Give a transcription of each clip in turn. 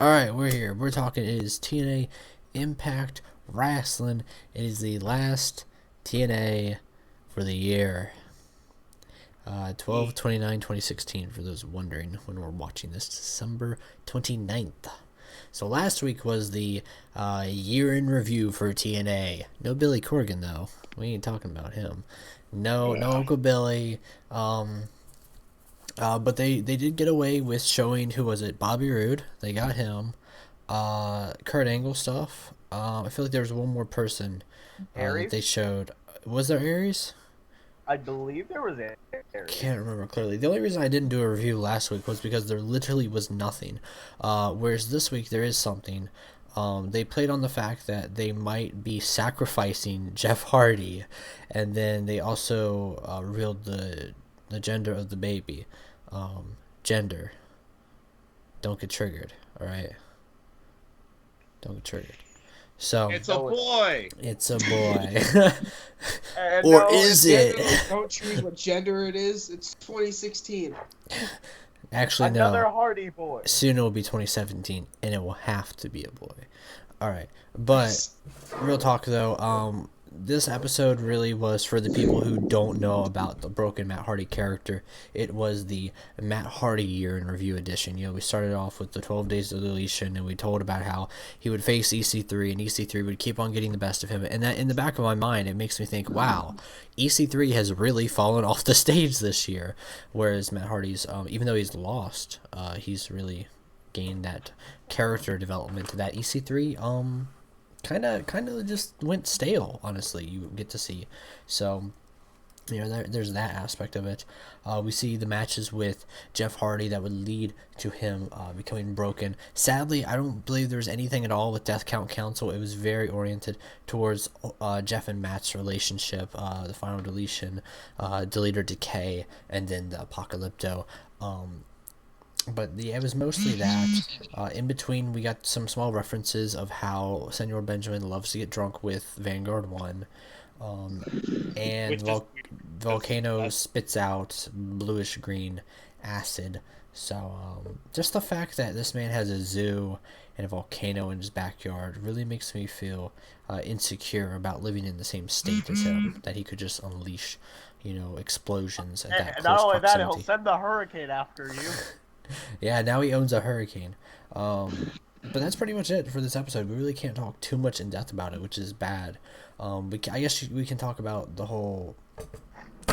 Alright, we're here. We're talking. It is TNA Impact Wrestling. It is the last TNA for the year. 12/29/2016, for those wondering when we're watching this. December 29th. So last week was the year in review for TNA. No Billy Corgan, though. We ain't talking about him. No Uncle Billy. But they did get away with showing, who was it? Bobby Roode. They got him. Kurt Angle stuff. I feel like there was one more person that they showed. Was there Aries? I believe there was Aries. Can't remember clearly. The only reason I didn't do a review last week was because there literally was nothing. Whereas this week there is something. They played on the fact that they might be sacrificing Jeff Hardy, and then they also revealed the gender of the baby. Gender. Don't get triggered, alright? Don't get triggered. So it's a boy. It's a boy. Or no, is it? Don't choose what gender it is. It's 2016. Actually, another no. Hardy boy. Soon it will be 2017, and it will have to be a boy. Alright, but real talk though, this episode really was for the people who don't know about the broken Matt Hardy character. It was the Matt Hardy year in review edition. You know, we started off with the 12 days of deletion, and we told about how he would face EC3, and EC3 would keep on getting the best of him. And that, in the back of my mind, it makes me think, wow, EC3 has really fallen off the stage this year. Whereas Matt Hardy's, even though he's lost, he's really gained that character development. That EC3, kind of just went stale, honestly. You get to see, so you know, there's that aspect of it. We see the matches with Jeff Hardy that would lead to him becoming broken. Sadly, I don't believe there was anything at all with Death Count Council. It was very oriented towards Jeff and Matt's relationship, the final deletion, Deleter Decay, and then the Apocalypto. But yeah, it was mostly that. In between, we got some small references of how Senor Benjamin loves to get drunk with Vanguard 1. And Volcano spits out bluish green acid. So just the fact that this man has a zoo and a volcano in his backyard really makes me feel insecure about living in the same state as him, that he could just unleash, you know, explosions at that close not only proximity. that, he'll send the hurricane after you. Yeah, now he owns a hurricane. But that's pretty much it for this episode. We really can't talk too much in depth about it, which is bad. I guess we can talk about the whole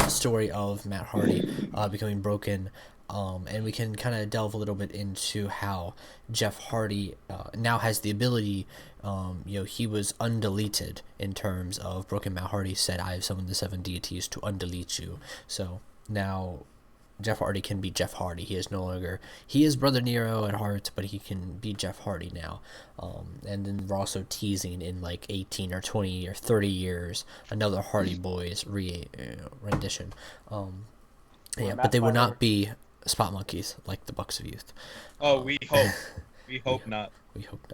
story of Matt Hardy becoming broken, and we can kind of delve a little bit into how Jeff Hardy now has the ability. You know, he was undeleted in terms of broken Matt Hardy said, "I have summoned the 7 deities to undelete you." So now Jeff Hardy can be Jeff Hardy. He is no longer... He is Brother Nero at heart, but he can be Jeff Hardy now. And then we're also teasing in like 18 or 20 or 30 years another Hardy Boys rendition. Yeah, but they will not be spot monkeys like the Bucks of Youth. Oh, we hope. We hope not. We hope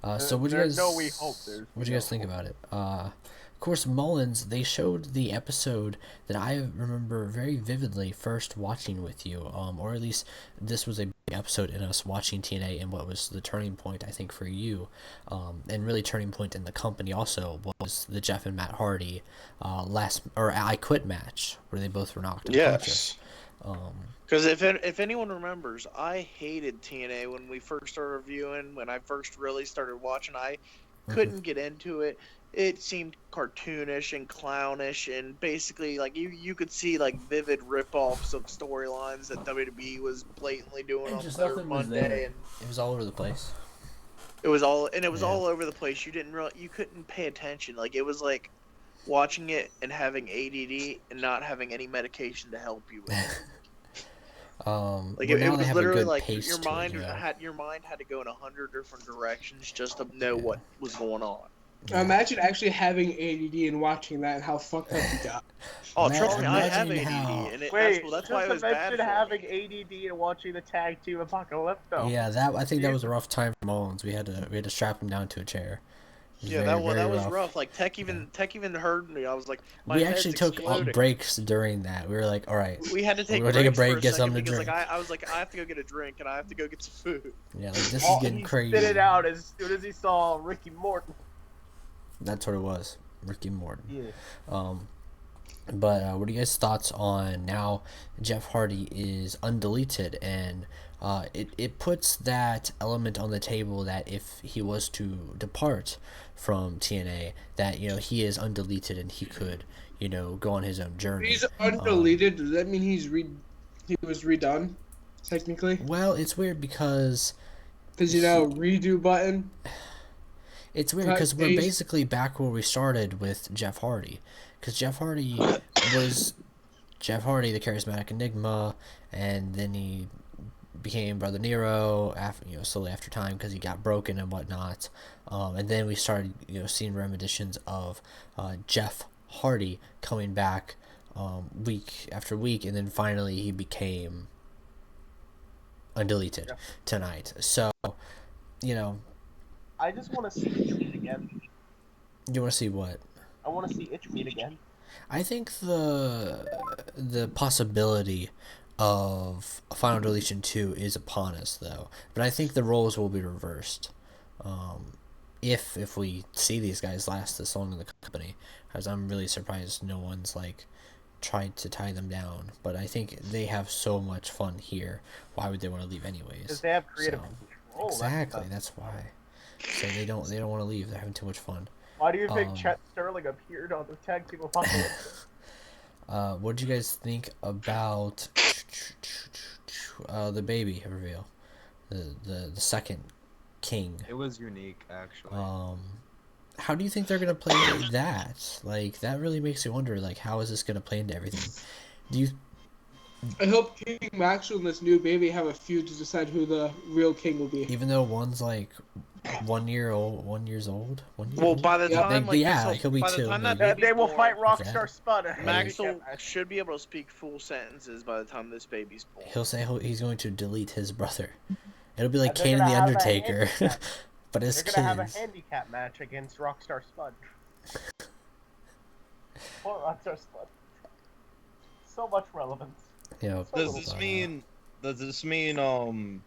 not. So what do you guys... No, we hope there's... What do you guys think about it? Of course, Mullins, they showed the episode that I remember very vividly first watching with you, or at least this was a big episode in us watching TNA, and what was the turning point, I think, for you, and really turning point in the company also was the Jeff and Matt Hardy I Quit match, where they both were knocked unconscious. Yes. Because if anyone remembers, I hated TNA when we first started reviewing. When I first really started watching, I couldn't get into it. It seemed cartoonish and clownish, and basically, like, you could see, like, vivid rip-offs of storylines that WWE was blatantly doing on Third Monday. And it was all over the place. It was all over the place. You couldn't pay attention. Like, it was like watching it and having ADD and not having any medication to help you with it. Like it was literally like your mind had to go in 100 different directions just to know what was going on. Yeah. Imagine actually having ADD and watching that and how fucked up you got. Oh, trust me, I have ADD, and that's why it was bad. Imagine having ADD and watching the tag team Apocalypto. Yeah, I think that was a rough time for Mullins. We had to strap him down to a chair. Yeah, very, that very was rough. Like Tech even heard me. I was like, my We head's actually took exploding. breaks during that. We were like, all right, We had to we're take gonna take a breaks for break, a get second something to because drink. I was like, I have to go get a drink and I have to go get some food. Yeah, like this is Oh, getting he crazy. spit it out as soon as he saw Ricky Morton. That's what it was, Ricky Morton. Yeah. But what are you guys' thoughts on now? Jeff Hardy is undeleted, and it puts that element on the table that if he was to depart from TNA, that he is undeleted and he could go on his own journey. He's undeleted. Does that mean he was redone, technically? Well, it's weird because redo button. It's weird because we're basically back where we started with Jeff Hardy, because Jeff Hardy was Jeff Hardy, the charismatic enigma, and then he became Brother Nero after slowly after time because he got broken and whatnot, and then we started seeing reminiscences of Jeff Hardy coming back week after week, and then finally he became undeleted tonight. So I just want to see Itch meet again. you want to see what? I want to see Itch meet again. I think the possibility of Final Deletion 2 is upon us, though. But I think the roles will be reversed. If we see these guys last this long in the company, as I'm really surprised no one's tried to tie them down. But I think they have so much fun here. Why would they want to leave anyways? Because they have creative control. Exactly, that's why. So they don't want to leave. They're having too much fun. Why do you think Chet Sterling appeared on the tag team apocalypse? What did you guys think about the baby reveal? The second king. It was unique, actually. How do you think they're gonna play that? That really makes you wonder. How is this gonna play into everything? Do you? I hope King Maxwell and this new baby have a feud to decide who the real king will be. Even though one's 1 year old, 1 year old. Well, by the time he'll be by the two. time that maybe. They will born, fight Rockstar Spud. Maxwell should be able to speak full sentences by the time this baby's born. He'll say he's going to delete his brother. It'll be like And they're Kane and gonna the have a Undertaker, handicap. but as They're gonna have a kids. handicap match against Rockstar Spud. Poor Rockstar Spud. So much relevance. Does this mean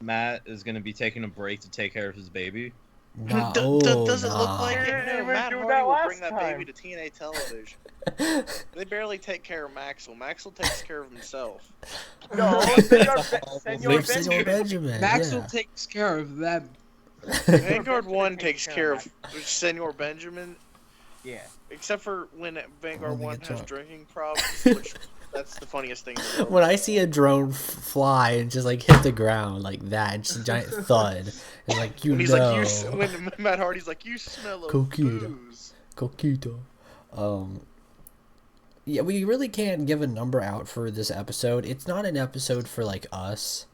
Matt is gonna be taking a break to take care of his baby? Nah, Does it look like They it? didn't No, even Matt do Hardy that will last bring that time. baby to TNA television. They barely take care of Maxwell. Maxwell takes care of himself. No, Senor Senor Benjamin. Maxwell Yeah. takes care of them. Vanguard 1 takes care of Senor Benjamin, Yeah. except for when Vanguard When they 1 get has drunk. drinking problems, which that's the funniest thing in the world. When I see a drone fly and just hit the ground like that, and just a giant thud, and when he's when Matt Hardy's like, you smell of Coquito. booze. Coquito. Yeah, we really can't give a number out for this episode. It's not an episode for us,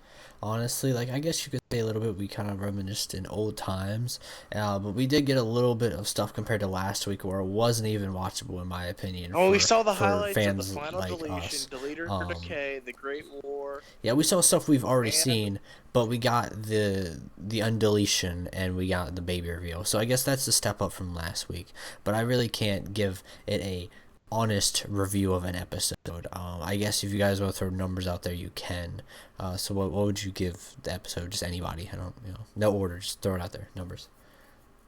honestly. I guess you could say a little bit. We kind of reminisced in old times, but we did get a little bit of stuff compared to last week where it wasn't even watchable in my opinion. Oh, we saw the for highlights of the fans final like deletion, us. Deleter for Decay, the Great War. Yeah, we saw stuff we've already And- seen, but we got the undeletion and we got the baby reveal. So I guess that's a step up from last week. But I really can't give it a honest review of an episode. I guess if you guys want to throw numbers out there, you can. So what would you give the episode? Just anybody. I don't no order. Just throw it out there. Numbers.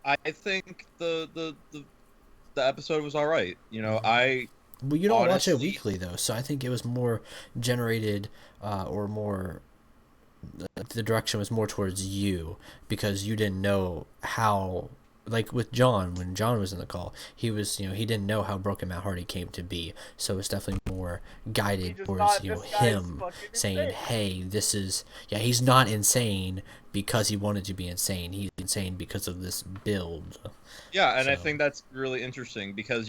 I think the episode was all right. Well, you don't watch it Honestly- weekly though, so I think it was more generated or more. The direction was more towards you because you didn't know how. With John, when John was in the call, he was, he didn't know how Broken Matt Hardy came to be, so it's definitely more guided just towards, thought, "This guy's him fucking saying, insane." hey, this is, he's not insane because he wanted to be insane. He's insane because of this build. Yeah, and I So- think that's really interesting because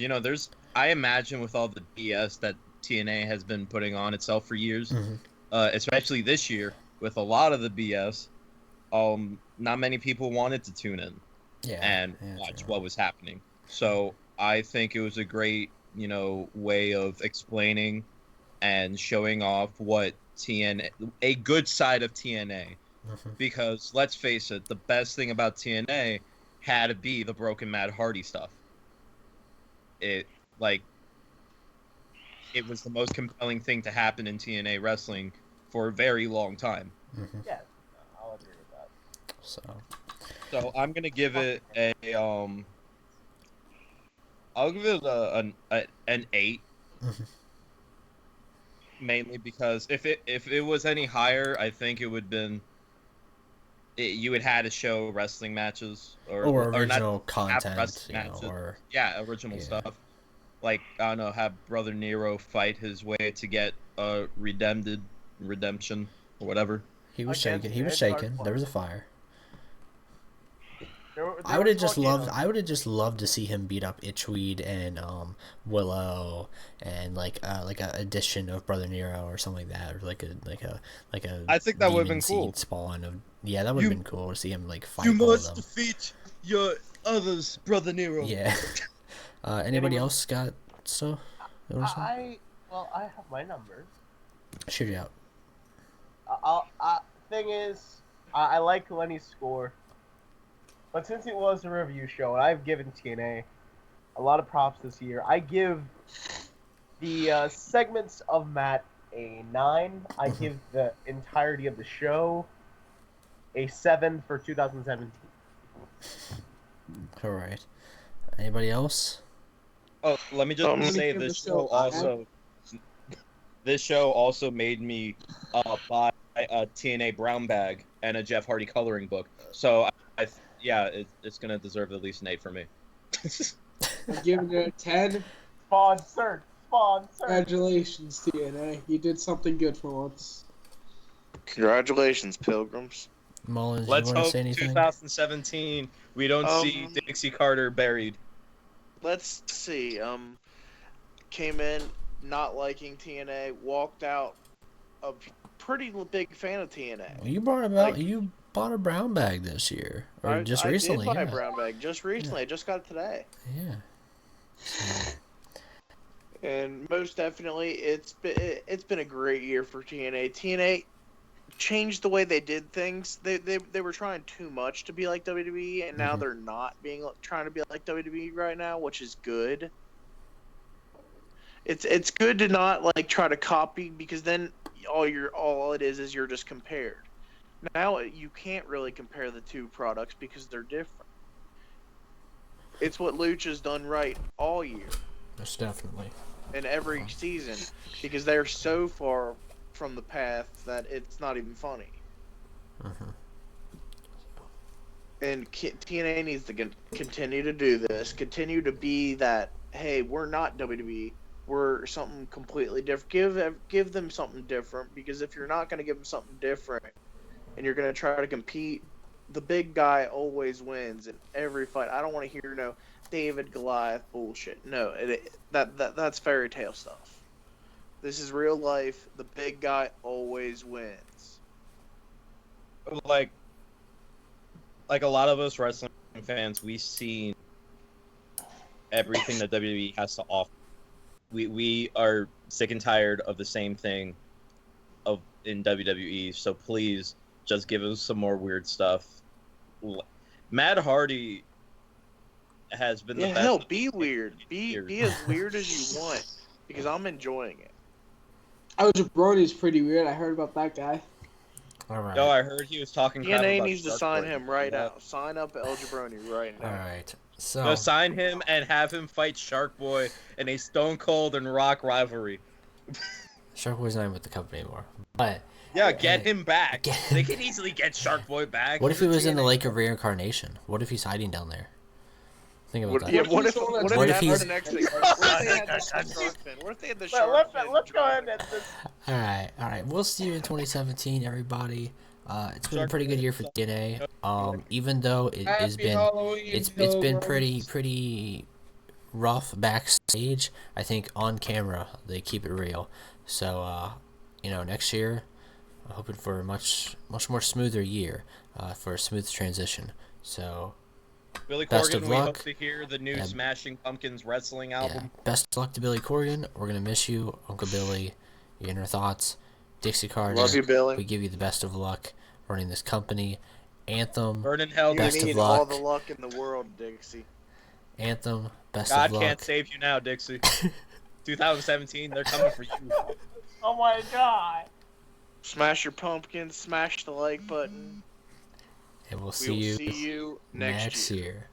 I imagine with all the BS that TNA has been putting on itself for years, Mhm. Especially this year with a lot of the BS, not many people wanted to tune in and watch true. what was happening. So I think it was a great, way of explaining and showing off what a good side of TNA. Mhm. Because let's face it, the best thing about TNA had to be the Broken Matt Hardy stuff. It like it was the most compelling thing to happen in TNA wrestling for a very long time. Yeah, I'll agree with that. So I'm gonna give it a I'll give it an 8. Mainly because if it was any higher, I think it would been you would had to show wrestling matches or original not content, wrestling you know, matches. or Original yeah. stuff. Like I don't know, have Brother Nero fight his way to get a redemption or whatever. He was Against shaking. He was Ed shaking. Darkblood. There was a fire. There I would have was just loved. volcanoes. I would have just loved to see him beat up Itchweed and Willow and like a addition of Brother Nero or something like that, or like a. I think that would have demon been cool. seed spawn of that would have been cool to see him like fight You all of must them. defeat your others, Brother Nero. Yeah. Anybody else got stuff? I have my numbers. Shoot it out. Thing is, I like Lenny's score, but since it was a review show, and I've given TNA a lot of props this year, I give the segments of Matt a 9. I give the entirety of the show a 7 for 2017. All right. Anybody else? Oh, let me just say give this the show show this show also made me buy a TNA brown bag and a Jeff Hardy coloring book. So it's gonna deserve at least an 8 for me. I'm giving it a 10. Sponsored. Congratulations, TNA. You did something good for once. Congratulations, Pilgrims. Mullins, Let's you want to hope say anything? 2017 we don't see Dixie Carter buried. Let's see. Came in not liking TNA, walked out a pretty big fan of TNA. Well, you bought a brown bag this year, or just recently? I did buy yeah. a brown bag just recently. I just got it today. Yeah. And most definitely, it's been a great year for TNA. TNA changed the way they did things. They were trying too much to be like WWE, and now they're not trying to be like WWE right now, which is good. It's good to not like try to copy, because then all it is you're just compared. Now you can't really compare the two products because they're different. It's what Lucha's done right all year. Most definitely. In every season, because they're so far from the path that it's not even funny. And TNA needs to continue to do this, continue to be that, hey, we're not WWE, we're something completely different. Give them something different, because if you're not going to give them something different and you're going to try to compete, the big guy always wins in every fight. I don't want to hear no David Goliath bullshit. No, that's fairy tale stuff. This is real life. The big guy always wins. Like a lot of us wrestling fans, we've seen everything that WWE has to offer. We are sick and tired of the same thing in WWE. So please, just give us some more weird stuff. Matt Hardy has been the best. Hell, be weird. Be as weird as you want, because I'm enjoying it. El Jabroni's pretty weird. I heard about that guy. All right. No, I heard he was talking crap TNA about needs to Shark sign Boy. him right now. Sign up El Jabroni right now. All right. So No, sign him and have him fight Shark Boy in a Stone Cold and Rock rivalry. Shark Boy's not with the company anymore, but Yeah, get him back. Get- They can easily get Shark Boy back. what if he He's a was in the TNA Lake of Reincarnation? What if he's hiding down there? Think about that. Yeah, what if What if that's he's- the next thing? What if they had the shark fin? What if they had the shark fin? Let's go ahead and end this. All right. We'll see you in 2017, everybody. It's been a pretty good year for TNA. Even though it has Happy been, Halloween, it's been Pilgrims. pretty rough backstage. I think on camera they keep it real. So next year, I'm hoping for a much more smoother year, for a smooth transition. So Billy Best Corgan, of we luck. hope to hear the new Yeah. Smashing Pumpkins wrestling yeah, album. best of luck to Billy Corgan. We're gonna miss you, Uncle Billy. Your inner thoughts, Dixie Carter. Love you, Billy. We give you the best of luck running this company, Anthem, Burn in hell, You Best of need Dixie. luck. all the luck in the world, Dixie. Anthem, best God of luck. can't save you now, Dixie. 2017, they're coming for you. Oh my god. Smash your pumpkin, smash the like button. And we'll We see will you see you next year. year.